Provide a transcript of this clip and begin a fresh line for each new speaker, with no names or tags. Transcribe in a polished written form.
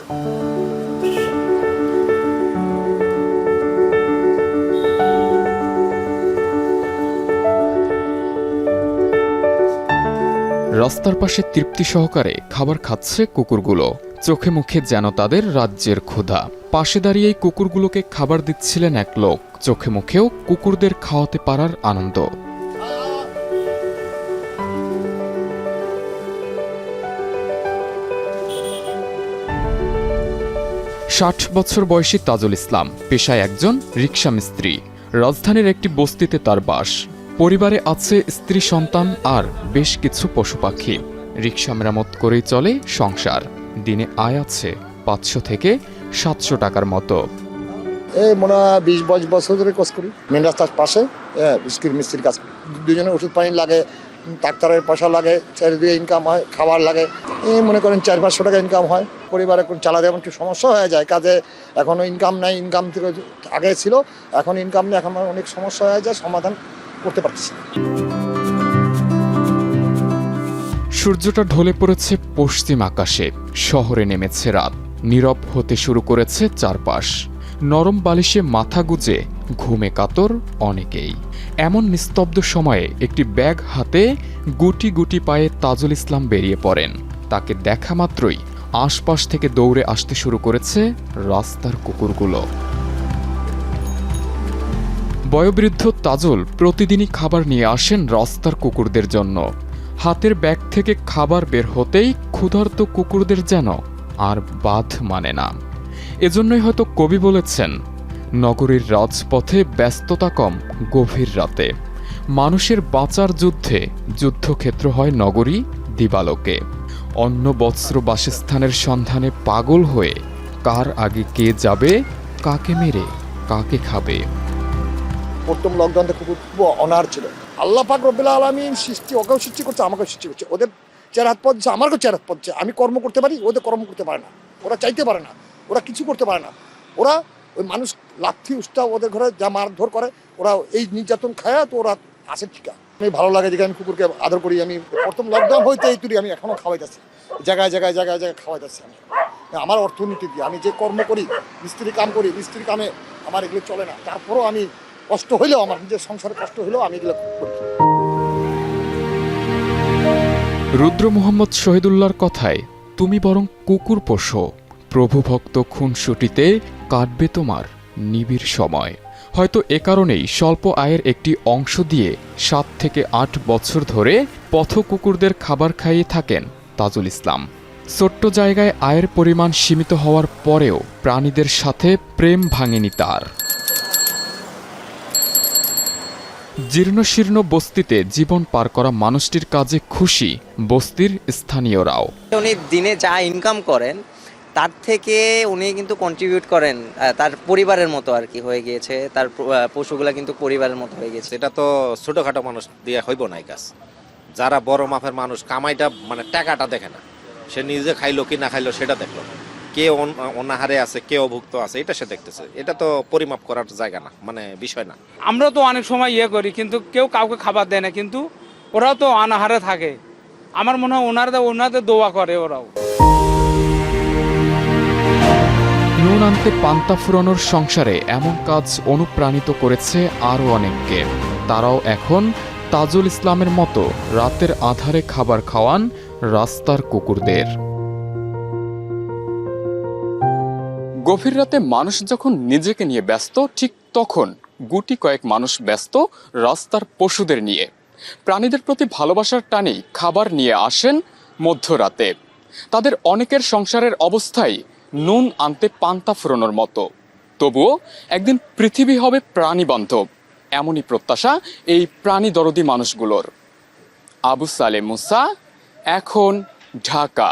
রাস্তার পাশে তৃপ্তি সহকারে খাবার খাচ্ছে কুকুরগুলো, চোখে মুখে যেন তাদের রাজ্যের ক্ষুধা। পাশে দাঁড়িয়ে কুকুরগুলোকে খাবার দিচ্ছিলেন এক লোক, চোখে মুখেও কুকুরদের খাওয়াতে পারার আনন্দ। ষাট বছর বয়সী তাজুল ইসলাম পেশায় একজন রিকশা মিস্ত্রি। রাজধানীর একটি বস্তিতে তার বাস। পরিবারে আছে স্ত্রী, সন্তান আর বেশ কিছু পশু পাখি। রিকশা মেরামত করেই চলে সংসার। দিনে আয় আছে 500 থেকে 700 টাকার মতো।
এই মনে হয় 20 বছর ধরে কাজ করি মেন রাস্তার পাশে, বিস্কিট মিস্ত্রির কাজ করি। দুজনে ওষুধ পানি লাগে, ডাক্তারের পয়সা লাগে, চারিদিকে ইনকাম হয়, খাবার লাগে। এই মনে করেন 400-500 টাকা ইনকাম হয়। পরিবারে চালাতে এমন একটু সমস্যা হয়ে যায়, কাজে এখনও ইনকাম নাই। ইনকাম থেকে আগে ছিল, এখন ইনকাম নেই, এখন অনেক সমস্যা হয়ে যায়, সমাধান করতে পারছি।
সূর্যটা ঢলে পড়েছে পশ্চিম আকাশে, শহরে নেমেছে রাত। নীরব হতে শুরু করেছে চারপাশ। নরম বালিশে মাথা গুজে ঘুমে কাতর অনেকেই। এমন নিস্তব্ধ সময়ে একটি ব্যাগ হাতে গুটি গুটি পায়ে তাজুল ইসলাম বেরিয়ে পড়েন। তাকে দেখা মাত্রই আশপাশ থেকে দৌড়ে আসতে শুরু করেছে রাস্তার কুকুরগুলো। বয়োবৃদ্ধ তাজুল প্রতিদিনই খাবার নিয়ে আসেন রাস্তার কুকুরদের জন্য। হাতের ব্যাগ থেকে খাবার বের হতেই ক্ষুধার্ত কুকুরদের যেন আর বাধ মানে না। এজন্যই হয়তো কবি বলেছেন, নগরীর রাজপথে ব্যস্ততা কম গভীর রাতে। মানুষের বাঁচার যুদ্ধে যুদ্ধক্ষেত্র হয় নগরী দিবালোকে। অন্ন বস্ত্র বাসস্থানের সন্ধানে পাগল হয়ে কার আগে কে যাবে, কাকে মেরে কাকে খাবে।
প্রথম লকডাউনটা খুব অনার ছিল। আল্লাহ পাক রব্বুল আলামিন সৃষ্টি, ওকেও সৃষ্টি করছে, আমাকেও সৃষ্টি করছে। ওদের চেহারা হাত পড়ছে, আমারকেও চেহারা হাত পড়ছে। আমি কর্ম করতে পারি, ওদের কর্ম করতে পারে না। ওরা চাইতে পারে না, ওরা কিছু করতে পারে না। ওরা ওই মানুষ লাথি উস্তা ওদের ঘরে যা মারধর করে, ওরা এই নির্যাতন খায়, তো ওরা আসে ঠিকা। আমি ভালো লাগে যে আমি কুকুরকে আদর করি। আমি প্রথম লকডাউন হইতে এই তুলি আমি এখনও খাওয়াই যাচ্ছি, জায়গায় জায়গায় জায়গায় জায়গায় খাওয়াই যাচ্ছি। আমি আমার অর্থনীতি দিয়ে আমি যে কর্ম করি, মিস্ত্রি কাম করি, মিস্ত্রি কামে আমার এগুলো চলে না। তারপরেও আমি কষ্ট হইলেও, আমার নিজের সংসারে কষ্ট হইলেও আমি এগুলো করি।
রুদ্র মোহাম্মদ শহীদুল্লাহর কথায়, তুমি বরং কুকুর পোষো, প্রভুভক্ত খুনসুটিতে কাটবে তোমার নিবিড় সময়। হয়তো এ কারণেই স্বল্প আয়ের একটি অংশ দিয়ে 7 থেকে 8 বছর ধরে পথ কুকুরদের খাবার খাইয়ে থাকেন তাজুল ইসলাম। ছোট্ট জায়গায় আয়ের পরিমাণ সীমিত হওয়ার পরেও প্রাণীদের সাথে প্রেম ভাঙেনি তার। জীর্ণশীর্ণ বস্তিতে জীবন পার করা মানুষটির কাজে খুশি বস্তির স্থানীয়রাও।
উনি দিনে যা ইনকাম করেন তার থেকে উনি কিন্তু কন্ট্রিবিউট করেন তার পরিবারের মতো আর কি হয়ে গিয়েছে। তার পশুগুলা কিন্তু পরিবারের মতো হয়ে গেছে।
এটা তো ছোটখাটো মানুষ দিয়ে হইব না এই কাজ। যারা বড় মাপের মানুষ, কামাইটা মানে টাকাটা দেখে না, সে নিজে খাইলো কি না খাইলো সেটা দেখলো। কে অনাহারে আছে, কে অভুক্ত আছে, এটা সে দেখতেছে। এটা তো পরিমাপ করার জায়গা না, মানে বিষয় না।
আমরা তো অনেক সময় করি, কিন্তু কেউ কাউকে খাবার দেয় না, কিন্তু ওরাও তো অনাহারে থাকে। আমার মনে হয় ওনাদের দোয়া করে ওরাও।
নুন আনতে পান্তা ফুরানোর সংসারে এমন কাজ অনুপ্রাণিত করেছে আরও অনেককে। তারাও এখন তাজুল ইসলামের মতো রাতের আধারে খাবার খাওয়ান রাস্তার কুকুরদের। গভীর রাতে মানুষ যখন নিজেকে নিয়ে ব্যস্ত, ঠিক তখন গুটি কয়েক মানুষ ব্যস্ত রাস্তার পশুদের নিয়ে। প্রাণীদের প্রতি ভালোবাসার টানেই খাবার নিয়ে আসেন মধ্যরাতে। তাদের অনেকের সংসারের অবস্থাই নুন আনতে পান্তা ফুরানোর মতো। তবুও একদিন পৃথিবী হবে প্রাণী বান্ধব, এমনই প্রত্যাশা এই প্রাণী দরদি মানুষগুলোর। আবু সালে মুসা, এখন, ঢাকা।